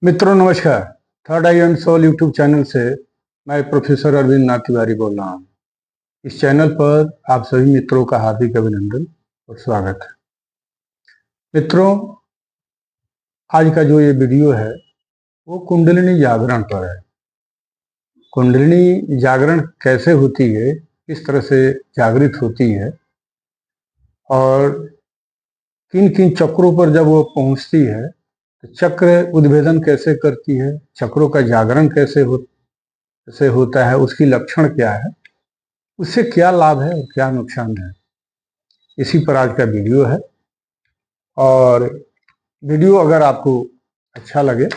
मित्रों नमस्कार। Third eye and soul YouTube channel से मैं प्रोफेसर अरविंद नाथ तिवारी बोल रहा हूँ। इस चैनल पर आप सभी मित्रों का हार्दिक अभिनंदन और स्वागत है। मित्रों, आज का जो ये वीडियो है वो कुंडलिनी जागरण पर है। कुंडलिनी जागरण कैसे होती है, किस तरह से जागृत होती है और किन किन चक्रों पर जब वो पहुंचती है तो चक्र उद्भेदन कैसे करती है, चक्रों का जागरण कैसे होता है, उसकी लक्षण क्या है, उससे क्या लाभ है और क्या नुकसान है, इसी पर आज का वीडियो है। और वीडियो अगर आपको अच्छा लगे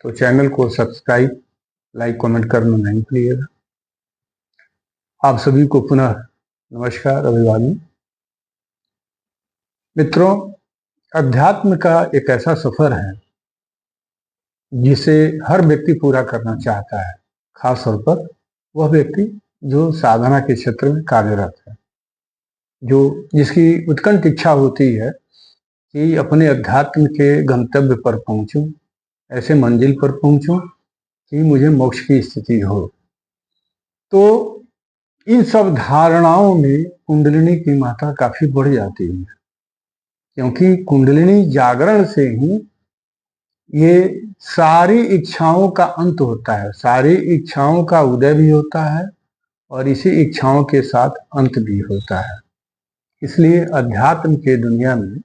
तो चैनल को सब्सक्राइब, लाइक, कमेंट करना नहीं भूलिएगा। आप सभी को पुनः नमस्कार, अभिवादन। मित्रों, अध्यात्म का एक ऐसा सफर है जिसे हर व्यक्ति पूरा करना चाहता है, खास तौर पर वह व्यक्ति जो साधना के क्षेत्र में कार्यरत है, जिसकी उत्कंठ इच्छा होती है कि अपने अध्यात्म के गंतव्य पर पहुंचूं, ऐसे मंजिल पर पहुंचूं कि मुझे मोक्ष की स्थिति हो। तो इन सब धारणाओं में कुंडलिनी की मात्रा काफी बढ़ जाती है, क्योंकि कुंडलिनी जागरण से ही ये सारी इच्छाओं का अंत होता है, सारी इच्छाओं का उदय भी होता है और इसी इच्छाओं के साथ अंत भी होता है। इसलिए अध्यात्म के दुनिया में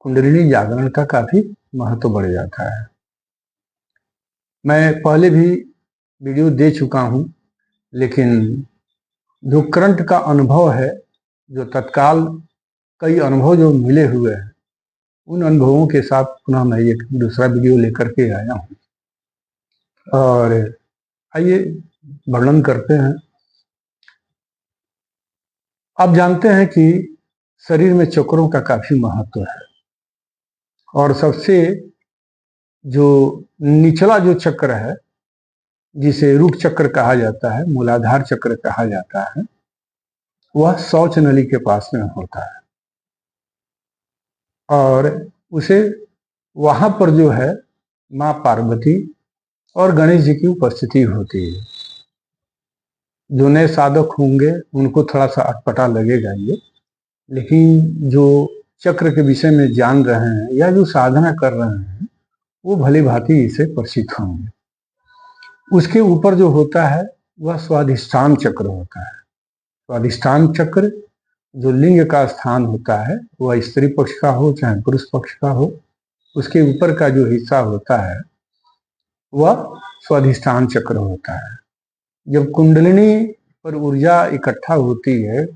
कुंडलिनी जागरण का काफी महत्व बढ़ जाता है। मैं पहले भी वीडियो दे चुका हूं, लेकिन जो करंट का अनुभव है, जो तत्काल कई अनुभव जो मिले हुए हैं, उन अनुभवों के साथ पुनः मैं एक दूसरा वीडियो लेकर के आया हूं। और आइए वर्णन करते हैं। आप जानते हैं कि शरीर में चक्रों का काफी महत्व है और सबसे जो निचला जो चक्र है, जिसे रूट चक्र कहा जाता है, मूलाधार चक्र कहा जाता है, वह शौच नली के पास में होता है और उसे वहां पर जो है माँ पार्वती और गणेश जी की उपस्थिति होती है। जो नए साधक होंगे उनको थोड़ा सा अटपटा लगेगा ये, लेकिन जो चक्र के विषय में जान रहे हैं या जो साधना कर रहे हैं वो भली भांति इसे परिचित होंगे। उसके ऊपर जो होता है वह स्वाधिष्ठान चक्र होता है। स्वाधिष्ठान चक्र जो लिंग का स्थान होता है, वह स्त्री पक्ष का हो चाहे पुरुष पक्ष का हो, उसके ऊपर का जो हिस्सा होता है वह स्वाधिष्ठान चक्र होता है। जब कुंडलिनी पर ऊर्जा इकट्ठा होती है,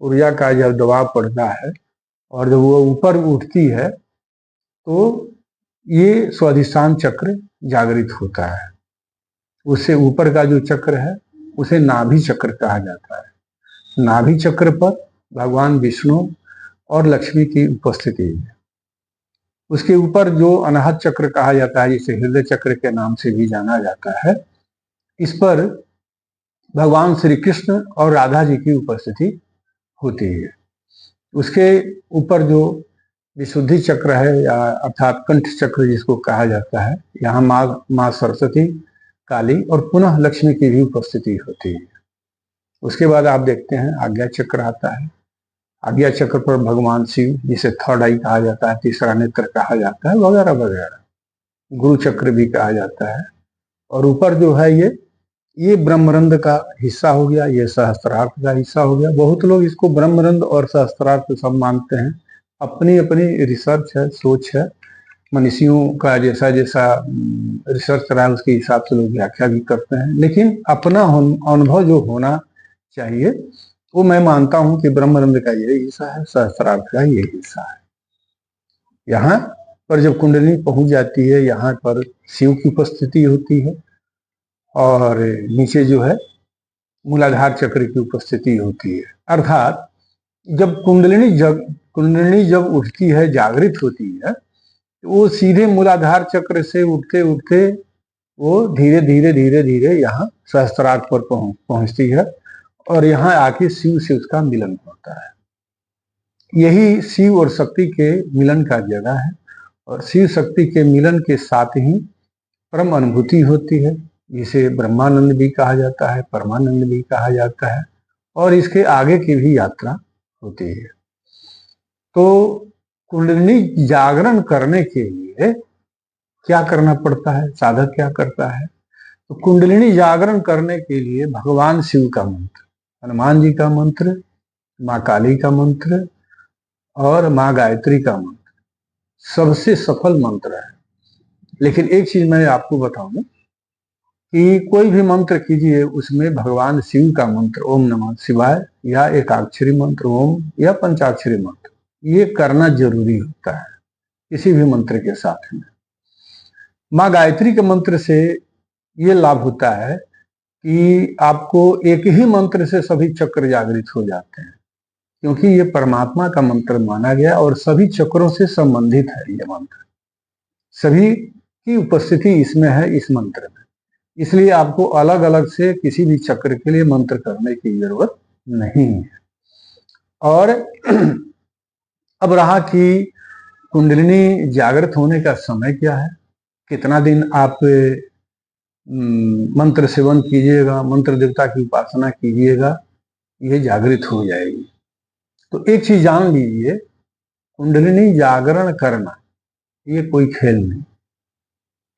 ऊर्जा का जब दबाव पड़ता है और जब वो ऊपर उठती है तो ये स्वाधिष्ठान चक्र जागृत होता है। उससे ऊपर का जो चक्र है उसे नाभि चक्र कहा जाता है। नाभि चक्र पर भगवान विष्णु और लक्ष्मी की उपस्थिति है। उसके ऊपर जो अनाहत चक्र कहा जाता है, जिसे हृदय चक्र के नाम से भी जाना जाता है, इस पर भगवान श्री कृष्ण और राधा जी की उपस्थिति होती है। उसके ऊपर जो विशुद्धि चक्र है या अर्थात कंठ चक्र जिसको कहा जाता है, यहाँ माँ सरस्वती, काली और पुनः लक्ष्मी की भी उपस्थिति होती है। उसके बाद आप देखते हैं आज्ञा चक्र आता है। आज्ञा चक्र पर भगवान शिव, जिसे थर्ड आई कहा जाता है, तीसरा नेत्र कहा जाता है, वगैरह वगैरह। गुरु चक्र भी कहा जाता है। और ऊपर जो है ये ब्रह्मरंध्र का हिस्सा हो गया, ये सहस्त्रार्थ का हिस्सा हो गया। बहुत लोग इसको ब्रह्मरंध्र और सहस्त्रार्थ सब मानते हैं, अपनी अपनी रिसर्च है, सोच है। मनीषियों का जैसा जैसा रिसर्च रहा है उसके हिसाब से लोग व्याख्या भी करते हैं, लेकिन अपना अनुभव जो होना चाहिए वो मैं मानता हूं कि ब्रह्मरंध्र का यही हिस्सा है, सहस्त्रार्थ का यही हिस्सा है। यहाँ पर जब कुंडलिनी पहुंच जाती है, यहाँ पर शिव की उपस्थिति होती है और नीचे जो है मूलाधार चक्र की उपस्थिति होती है। अर्थात जब कुंडलिनी जब उठती है, जागृत होती है, तो वो सीधे मूलाधार चक्र से उठते उठते वो धीरे धीरे धीरे धीरे यहाँ सहस्त्रार्थ पर पहुंचती है और यहाँ आके शिव से उसका मिलन होता है। यही शिव और शक्ति के मिलन का जगह है और शिव शक्ति के मिलन के साथ ही परम अनुभूति होती है, जिसे ब्रह्मानंद भी कहा जाता है, परमानंद भी कहा जाता है, और इसके आगे की भी यात्रा होती है। तो कुंडलिनी जागरण करने के लिए क्या करना पड़ता है, साधक क्या करता है? तो कुंडलिनी जागरण करने के लिए भगवान शिव का मंत्र, हनुमान जी का मंत्र, माँ काली का मंत्र और माँ गायत्री का मंत्र सबसे सफल मंत्र है। लेकिन एक चीज मैं आपको बताऊं कि कोई भी मंत्र कीजिए, उसमें भगवान शिव का मंत्र ओम नमः शिवाय या एकाक्षरी मंत्र ओम या पंचाक्षरी मंत्र, ये करना जरूरी होता है किसी भी मंत्र के साथ में। माँ गायत्री के मंत्र से ये लाभ होता है कि आपको एक ही मंत्र से सभी चक्र जागृत हो जाते हैं, क्योंकि ये परमात्मा का मंत्र माना गया और सभी चक्रों से संबंधित है ये मंत्र, सभी की उपस्थिति इसमें है इस मंत्र में। इसलिए आपको अलग अलग से किसी भी चक्र के लिए मंत्र करने की जरूरत नहीं है। और अब रहा कि कुंडलिनी जागृत होने का समय क्या है, कितना दिन आप मंत्र सेवन कीजिएगा, मंत्र देवता की उपासना कीजिएगा, ये जागृत हो जाएगी। तो एक चीज जान लीजिए, कुंडलिनी जागरण करना ये कोई खेल नहीं,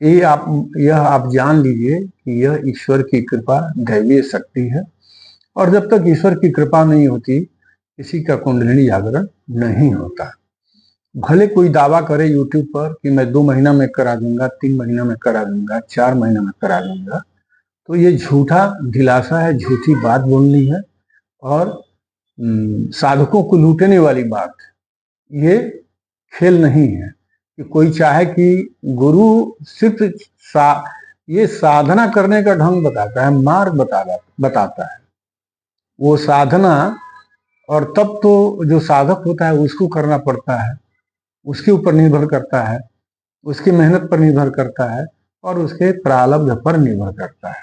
यह आप जान लीजिए कि यह ईश्वर की कृपा, दैवीय शक्ति है। और जब तक ईश्वर की कृपा नहीं होती, किसी का कुंडलिनी जागरण नहीं होता। भले कोई दावा करे यूट्यूब पर कि मैं 2 महीना में करा दूंगा, 3 महीना में करा दूंगा, 4 महीना में करा दूंगा, तो ये झूठा दिलासा है, झूठी बात बोलनी है और साधकों को लूटने वाली बात है। ये खेल नहीं है कि कोई चाहे कि गुरु सिर्फ ये साधना करने का ढंग बताता है, मार्ग बताता है, वो साधना, और तब तो जो साधक होता है उसको करना पड़ता है, उसके ऊपर निर्भर करता है, उसकी मेहनत पर निर्भर करता है और उसके प्रारब्ध पर निर्भर करता है।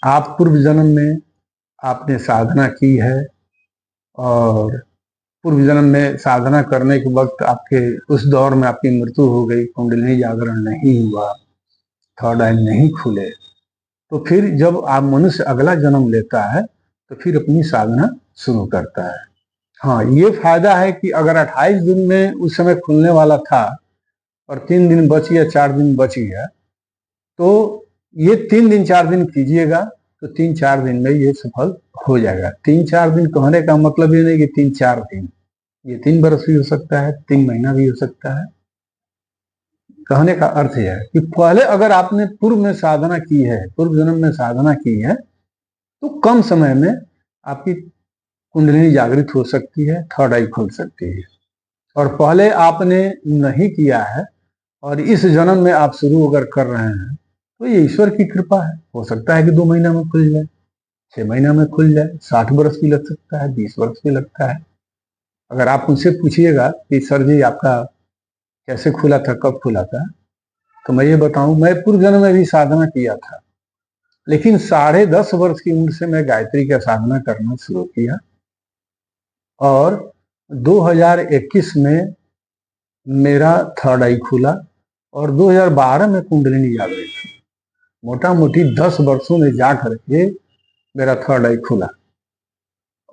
आप पूर्व जन्म में आपने साधना की है और पूर्व जन्म में साधना करने के वक्त आपके उस दौर में आपकी मृत्यु हो गई, कुंडलिनी जागरण नहीं हुआ, थर्ड आई नहीं खुले, तो फिर जब आप मनुष्य अगला जन्म लेता है तो फिर अपनी साधना शुरू करता है। हाँ, ये फायदा है कि अगर 28 दिन में उस समय खुलने वाला था और 3 दिन बच गया, 4 दिन बच गया, तो ये 3 दिन 4 दिन कीजिएगा तो 3-4 दिन में ये सफल हो जाएगा। 3-4 दिन कहने का मतलब ये नहीं कि 3-4 दिन, ये 3 बरस भी हो सकता है, 3 महीना भी हो सकता है। कहने का अर्थ यह है कि पहले अगर आपने पूर्व में साधना की है, पूर्व जन्म में साधना की है, तो कम समय में आपकी कुंडलिनी जागृत हो सकती है, थर्ड आई खुल सकती है। और पहले आपने नहीं किया है और इस जन्म में आप शुरू अगर कर रहे हैं, तो ये ईश्वर की कृपा है। हो सकता है कि 2 महीना में खुल जाए, 6 महीना में खुल जाए, 60 बरस भी लग सकता है, 20 वर्ष भी लगता है। अगर आप उनसे पूछिएगा कि सर जी आपका कैसे खुला था, कब खुला था, तो मैं ये बताऊं, मैं पूर्व जन्म में भी साधना किया था, लेकिन 10.5 वर्ष की उम्र से मैं गायत्री का साधना करना शुरू किया और 2021 में मेरा थर्ड आई खुला और 2012 में कुंडलिनी जागृत थी। मोटा मोटी 10 वर्षों में जा करके मेरा थर्ड आई खुला।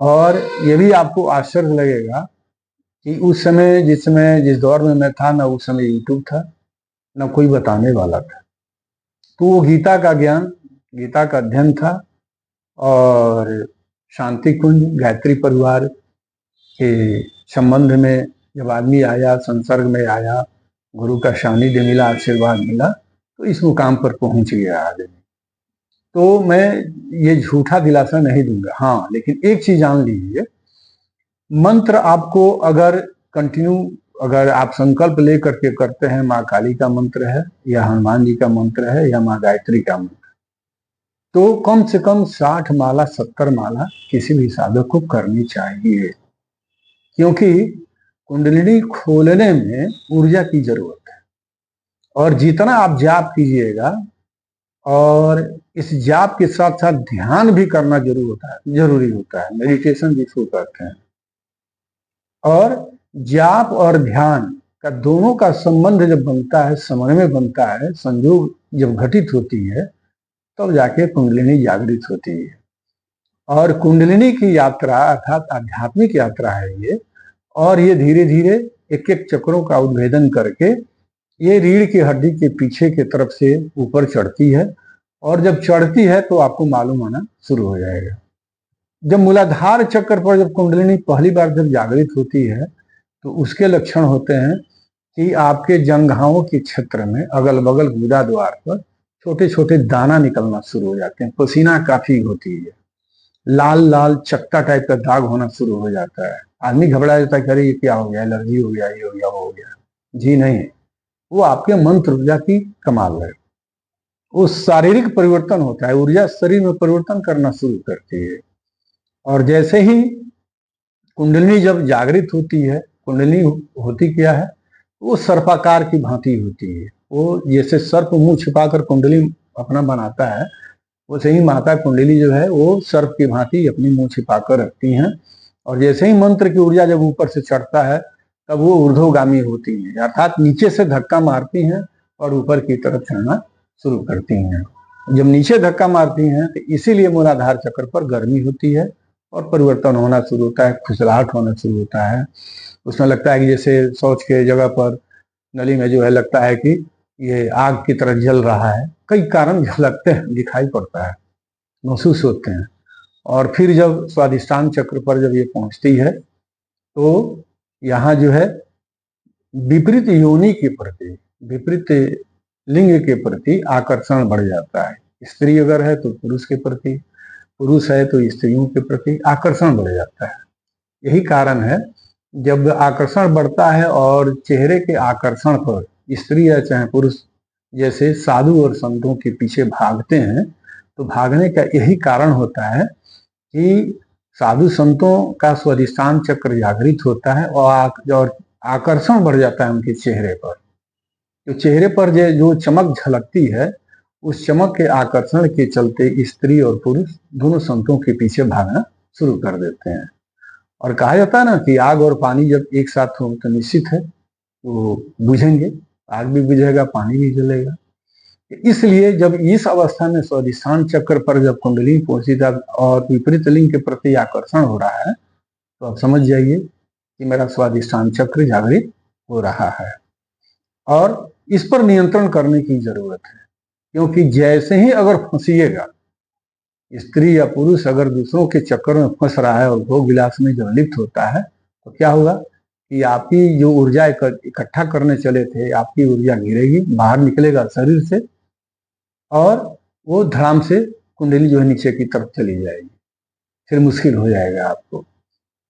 और ये भी आपको आश्चर्य लगेगा कि उस समय जिस दौर में मैं था, ना उस समय यूट्यूब था, ना कोई बताने वाला था। तो वो गीता का ज्ञान, गीता का अध्ययन था और शांति कुंज गायत्री परिवार के संबंध में जब आदमी आया, संसर्ग में आया, गुरु का सानिध्य मिला, आशीर्वाद मिला, तो इस मुकाम पर पहुंच गया आदमी। तो मैं ये झूठा दिलासा नहीं दूंगा। हाँ, लेकिन एक चीज जान लीजिए, मंत्र आपको अगर कंटिन्यू, अगर आप संकल्प लेकर के करते हैं, माँ काली का मंत्र है या हनुमान जी का मंत्र है या माँ गायत्री का मंत्र, तो कम से कम 60 माला 70 माला किसी भी साधक को करनी चाहिए, क्योंकि कुंडलिनी खोलने में ऊर्जा की जरूरत है। और जितना आप जाप कीजिएगा, और इस जाप के साथ साथ ध्यान भी करना जरूरी होता है, मेडिटेशन जिसको कहते हैं। और जाप और ध्यान का दोनों का संबंध जब बनता है, समन्वय बनता है, संयोग जब घटित होती है, तब जाके कुंडलिनी जागृत होती है। और कुंडलिनी की यात्रा अर्थात आध्यात्मिक यात्रा है ये, और ये धीरे धीरे एक एक चक्रों का उद्भेदन करके ये रीढ़ की हड्डी के पीछे की तरफ से ऊपर चढ़ती है, और जब चढ़ती है तो आपको मालूम होना शुरू हो जाएगा। जब मूलाधार चक्र पर जब कुंडलिनी पहली बार जब जागृत होती है तो उसके लक्षण होते हैं कि आपके जंघाओं के क्षेत्र में अगल बगल गुदा द्वार पर छोटे छोटे दाना निकलना शुरू हो जाते हैं, पसीना काफी होती है, लाल लाल चकत्ता टाइप का दाग होना शुरू हो जाता है। आदमी घबरा जाता है, अरे ये क्या हो गया, एलर्जी हो गया, ये हो गया, वो हो गया। जी नहीं, वो आपके मंत्र ऊर्जा की कमाल है। वो शारीरिक परिवर्तन होता है, ऊर्जा शरीर में परिवर्तन करना शुरू करती है। और जैसे ही कुंडलिनी जब जागृत होती है, कुंडलिनी होती क्या है, वो सर्पाकार की भांति होती है। वो जैसे सर्प मुंह छिपाकर कुंडली अपना बनाता है, वैसे ही माता कुंडली जो है वो सर्प की भांति अपनी मुंह छिपाकर रखती हैं। और जैसे ही मंत्र की ऊर्जा जब ऊपर से चढ़ता है तब वो ऊर्ध्वगामी होती है, अर्थात नीचे से धक्का मारती हैं और ऊपर की तरफ चढ़ना शुरू करती हैं। जब नीचे धक्का मारती हैं तो इसीलिए मूलाधार चक्र पर गर्मी होती है और परिवर्तन होना शुरू होता है, खुजलाहट होना शुरू होता है। उसमें लगता है कि जैसे शौच के जगह पर नली में जो है लगता है कि ये आग की तरह जल रहा है। कई कारण झलकते हैं, दिखाई पड़ता है, महसूस होते हैं। और फिर जब स्वादिष्टान चक्र पर जब ये पहुंचती है तो यहाँ जो है विपरीत योनि के प्रति, विपरीत लिंग के प्रति आकर्षण बढ़ जाता है। स्त्री अगर है तो पुरुष के प्रति, पुरुष है तो स्त्रियों के प्रति आकर्षण बढ़ जाता है। यही कारण है जब आकर्षण बढ़ता है और चेहरे के आकर्षण पर स्त्री या चाहे पुरुष जैसे साधु और संतों के पीछे भागते हैं, तो भागने का यही कारण होता है कि साधु संतों का स्वादिष्टान चक्र जागृत होता है और आकर्षण बढ़ जाता है उनके चेहरे पर। तो चेहरे पर जो चमक झलकती है, उस चमक के आकर्षण के चलते स्त्री और पुरुष दोनों संतों के पीछे भागना शुरू कर देते हैं। और कहा जाता है ना कि आग और पानी जब एक साथ हो तो निश्चित है वो बुझेंगे, आग भी बुझेगा, पानी भी जलेगा। इसलिए जब इस अवस्था में स्वादिष्टान चक्र पर जब कुंडली पहुंची तब और विपरीत लिंग के प्रति आकर्षण हो रहा है, तो आप समझ जाइए कि मेरा स्वादिष्टान चक्र जागृत हो रहा है। और इस पर नियंत्रण करने की जरूरत है, क्योंकि जैसे ही अगर फंसिएगा, स्त्री या पुरुष अगर दूसरों के चक्कर में फंस रहा है और भोग विलास में जब लिप्त होता है, तो क्या होगा कि आपकी जो ऊर्जा इकट्ठा करने चले थे, आपकी ऊर्जा गिरेगी, बाहर निकलेगा शरीर से, और वो धड़ाम से कुंडली जो है नीचे की तरफ चली जाएगी। फिर मुश्किल हो जाएगा आपको।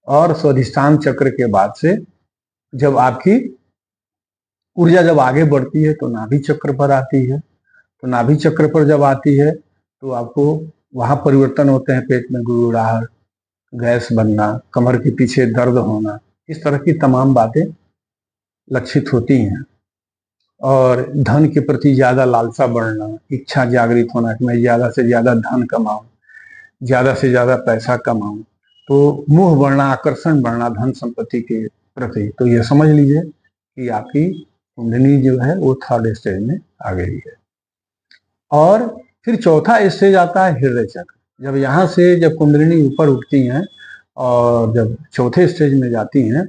और स्वाधिष्ठान चक्र के बाद से जब आपकी ऊर्जा जब आगे बढ़ती है तो नाभि चक्र पर आती है। तो नाभि चक्र पर जब आती है तो आपको वहां परिवर्तन होते हैं, पेट में गुड़गुड़ाहट, गैस बनना, कमर के पीछे दर्द होना, इस तरह की तमाम बातें लक्षित होती हैं। और धन के प्रति ज्यादा लालसा बढ़ना, इच्छा जागृत होना कि मैं ज्यादा से ज्यादा धन कमाऊं, ज्यादा से ज्यादा पैसा कमाऊं, तो मोह बढ़ना, आकर्षण बढ़ना धन संपत्ति के प्रति। तो ये समझ लीजिए कि आपकी कुंडली जो है वो थर्ड स्टेज में आ गई है। और फिर चौथा स्टेज आता है हृदय चक्र। जब यहाँ से जब कुंडलिनी ऊपर उठती हैं और जब चौथे स्टेज में जाती हैं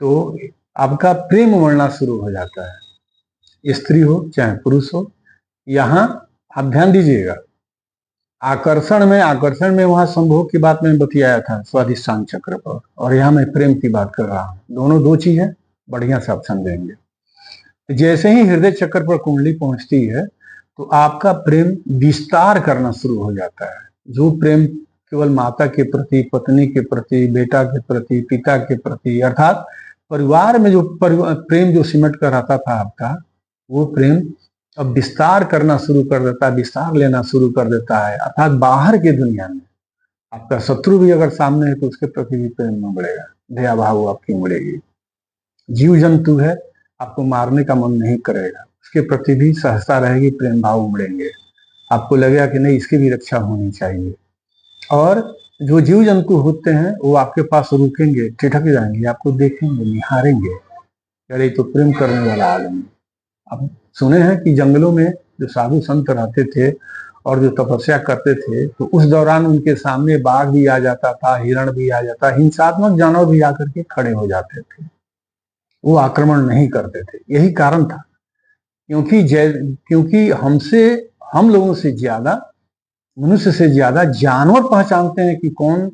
तो आपका प्रेम बढ़ना शुरू हो जाता है, स्त्री हो चाहे पुरुष हो। यहाँ आप ध्यान दीजिएगा, आकर्षण में वहां संभोग की बात मैं बतियाया था स्वाधिष्ठान चक्र पर, और यहाँ मैं प्रेम की बात कर रहा हूँ। दोनों दो चीज है, बढ़िया से आप समझेंगे। जैसे ही हृदय चक्र पर कुंडली पहुंचती है तो आपका प्रेम विस्तार करना शुरू हो जाता है। जो प्रेम केवल माता के प्रति, पत्नी के प्रति, बेटा के प्रति, पिता के प्रति, अर्थात परिवार में जो प्रेम जो सिमट कर आता था आपका, वो प्रेम अब विस्तार करना शुरू कर देता है, विस्तार लेना शुरू कर देता है। अर्थात बाहर की दुनिया में आपका शत्रु भी अगर सामने है तो उसके प्रति भी प्रेम न बढ़ेगा, दया भाव आपकी बढ़ेगी। जीव जंतु है, आपको मारने का मन नहीं करेगा, उसके प्रति भी सहजता रहेगी, प्रेम भाव उमड़ेंगे। आपको लगेगा कि नहीं, इसकी भी रक्षा होनी चाहिए। और जो जीव जंतु होते हैं वो आपके पास रुकेंगे, ठिठक जाएंगे, आपको देखेंगे, निहारेंगे, अरे तो प्रेम करने वाला आदमी। अब सुने हैं कि जंगलों में जो साधु संत रहते थे और जो तपस्या करते थे, तो उस दौरान उनके सामने बाघ भी आ जाता था, हिरण भी आ जाता, हिंसात्मक जानवर भी आकर के खड़े हो जाते थे, वो आक्रमण नहीं करते थे। यही कारण था, क्योंकि हम लोगों से ज्यादा, मनुष्य से ज्यादा जानवर पहचानते हैं कि कौन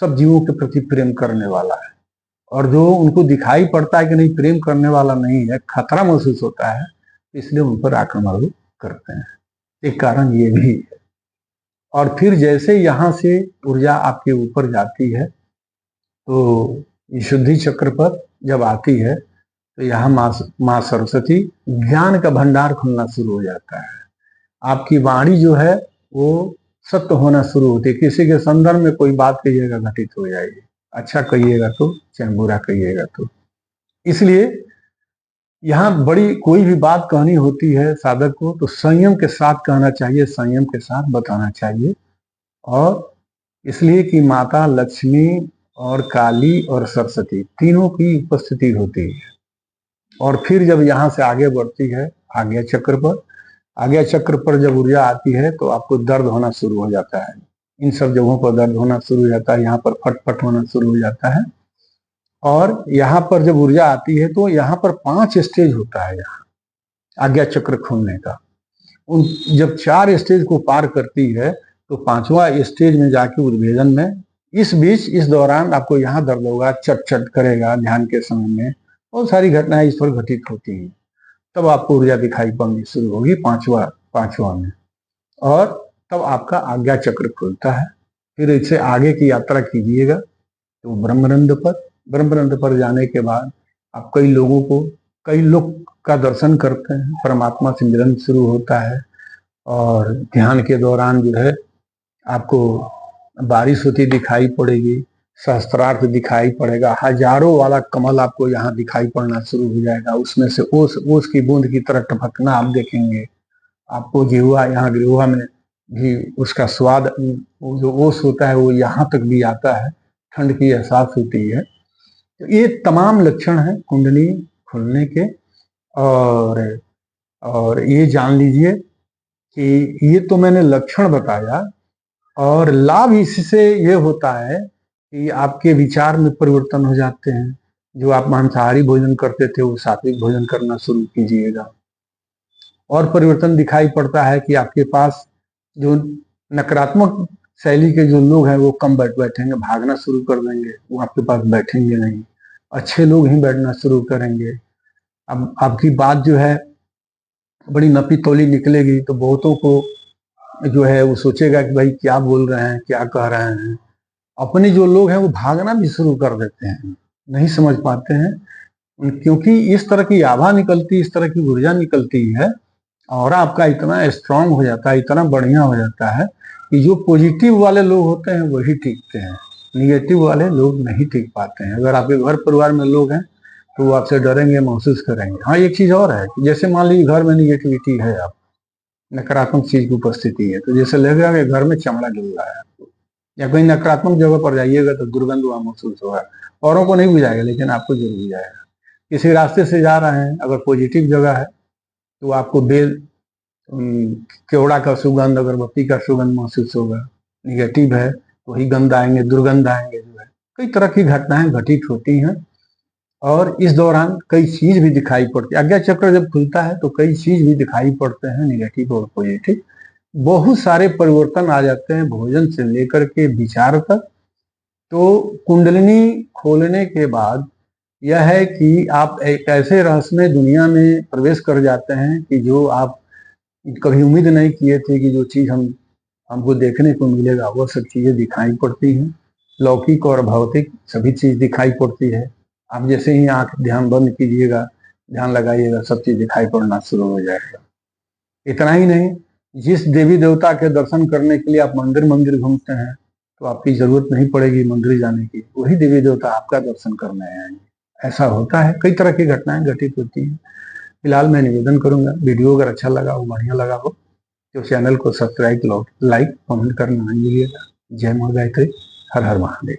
सब जीवों के प्रति प्रेम करने वाला है, और जो उनको दिखाई पड़ता है कि नहीं प्रेम करने वाला नहीं है, खतरा महसूस होता है, इसलिए उन पर आक्रमण करते हैं। एक कारण ये भी है। और फिर जैसे यहाँ से ऊर्जा आपके ऊपर जाती है, तो शुद्धि चक्र पर जब आती है, तो यहाँ माँ सरस्वती ज्ञान का भंडार खुलना शुरू हो जाता है। आपकी वाणी जो है वो सत्य होना शुरू होती है। किसी के संदर्भ में कोई बात कहिएगा घटित हो जाएगी, अच्छा कहिएगा तो चाहे बुरा कहिएगा तो। इसलिए यहाँ बड़ी कोई भी बात कहनी होती है साधक को, तो संयम के साथ कहना चाहिए, संयम के साथ बताना चाहिए। और इसलिए कि माता लक्ष्मी और काली और सरस्वती तीनों की उपस्थिति होती है। और फिर जब यहाँ से आगे बढ़ती है आज्ञा चक्र पर, आज्ञा चक्र पर जब ऊर्जा आती है तो आपको दर्द होना शुरू हो जाता है। इन सब जगहों पर दर्द होना शुरू हो जाता है, यहाँ पर फटफट होना शुरू हो जाता है। और यहाँ पर जब ऊर्जा आती है तो यहाँ पर 5 स्टेज होता है यहाँ आज्ञा चक्र खोलने का। उन जब 4 स्टेज को पार करती है तो 5वां स्टेज में जाके उद्भेदन में, इस बीच इस दौरान आपको यहाँ दर्द होगा, चट करेगा ध्यान के समय में, बहुत सारी घटनाएं इस पर घटित होती हैं। तब आपको ऊर्जा दिखाई पड़नी शुरू होगी पांचवा में, और तब आपका आज्ञा चक्र खुलता है। फिर इससे आगे की यात्रा कीजिएगा तो ब्रह्मरंध्र पर जाने के बाद आप कई लोग का दर्शन करते हैं, परमात्मा से मिलन शुरू होता है। और ध्यान के दौरान जो है आपको बारिश होती दिखाई पड़ेगी, सहस्त्रार्थ दिखाई पड़ेगा, हजारों वाला कमल आपको यहाँ दिखाई पड़ना शुरू हो जाएगा। उसमें से ओस की बूंद की तरह टपकना आप देखेंगे। आपको जिह्वा, यहाँ जिह्वा में भी उसका स्वाद, वो जो ओस होता है वो यहाँ तक भी आता है, ठंड की एहसास होती है। तो ये तमाम लक्षण हैं कुंडली खुलने के। और ये जान लीजिए कि ये तो मैंने लक्षण बताया, और लाभ इससे ये होता है कि आपके विचार में परिवर्तन हो जाते हैं। जो आप मांसाहारी भोजन करते थे वो सात्विक भोजन करना शुरू कीजिएगा, और परिवर्तन दिखाई पड़ता है कि आपके पास जो नकारात्मक शैली के जो लोग हैं वो कम बैठेंगे, भागना शुरू कर देंगे, वो आपके पास बैठेंगे नहीं, अच्छे लोग ही बैठना शुरू करेंगे। अब आपकी बात जो है बड़ी नपी तोली निकलेगी तो बहुतों को जो है वो सोचेगा कि भाई क्या बोल रहे हैं, क्या कह रहे हैं। अपने जो लोग हैं वो भागना भी शुरू कर देते हैं, नहीं समझ पाते हैं, क्योंकि इस तरह की आभा निकलती, इस तरह की ऊर्जा निकलती है, और आपका इतना स्ट्रांग हो जाता है, इतना बढ़िया हो जाता है कि जो पॉजिटिव वाले लोग होते हैं वही टिकते हैं, निगेटिव वाले लोग नहीं टिक पाते हैं। अगर आपके घर परिवार में लोग हैं तो वो आपसे डरेंगे, महसूस करेंगे। हाँ, एक चीज और है कि जैसे मान लीजिए घर में निगेटिविटी है, आप नकारात्मक चीज की उपस्थिति है, तो जैसे लगेगा कि घर में चमड़ा गिर रहा है आपको, या कहीं नकारात्मक जगह पर जाइएगा तो दुर्गंध वहां महसूस होगा। औरों को नहीं बुझाएगा लेकिन आपको जरूर बुझाएगा। किसी रास्ते से जा रहे हैं, अगर पॉजिटिव जगह है तो आपको बेल, केवड़ा का सुगंध, अगरबत्ती का सुगंध महसूस होगा। निगेटिव है तो वही गंध आएंगे, दुर्गंध आएंगे। जो है कई तरह की घटनाएं घटित होती हैं, और इस दौरान कई चीज भी दिखाई पड़ती है। आज्ञा चक्र जब खुलता है तो कई चीज भी दिखाई पड़ते हैं, निगेटिव और पॉजिटिव। बहुत सारे परिवर्तन आ जाते हैं भोजन से लेकर के विचार तक। तो कुंडलिनी खोलने के बाद यह है कि आप एक ऐसे रहस्यमय दुनिया में प्रवेश कर जाते हैं कि जो आप कभी उम्मीद नहीं किए थे कि जो चीज हमको देखने को मिलेगा, वो सब चीजें दिखाई पड़ती हैं। लौकिक और भौतिक सभी चीज दिखाई पड़ती है। आप जैसे ही आंख ध्यान बंद कीजिएगा, ध्यान लगाइएगा, सब चीज दिखाई पड़ना शुरू हो जाएगा। इतना ही नहीं, जिस देवी देवता के दर्शन करने के लिए आप मंदिर मंदिर घूमते हैं तो आपकी जरूरत नहीं पड़ेगी मंदिर जाने की, वही देवी देवता आपका दर्शन करने आएंगे। ऐसा होता है, कई तरह की घटनाएं घटित होती हैं। फिलहाल मैं निवेदन करूंगा, वीडियो अगर अच्छा लगा हो, बढ़िया लगा हो, तो चैनल को सब्सक्राइब, लाइक, कमेंट करना नहीं भूलिएगा। जय मां गायत्री, हर हर महादेव।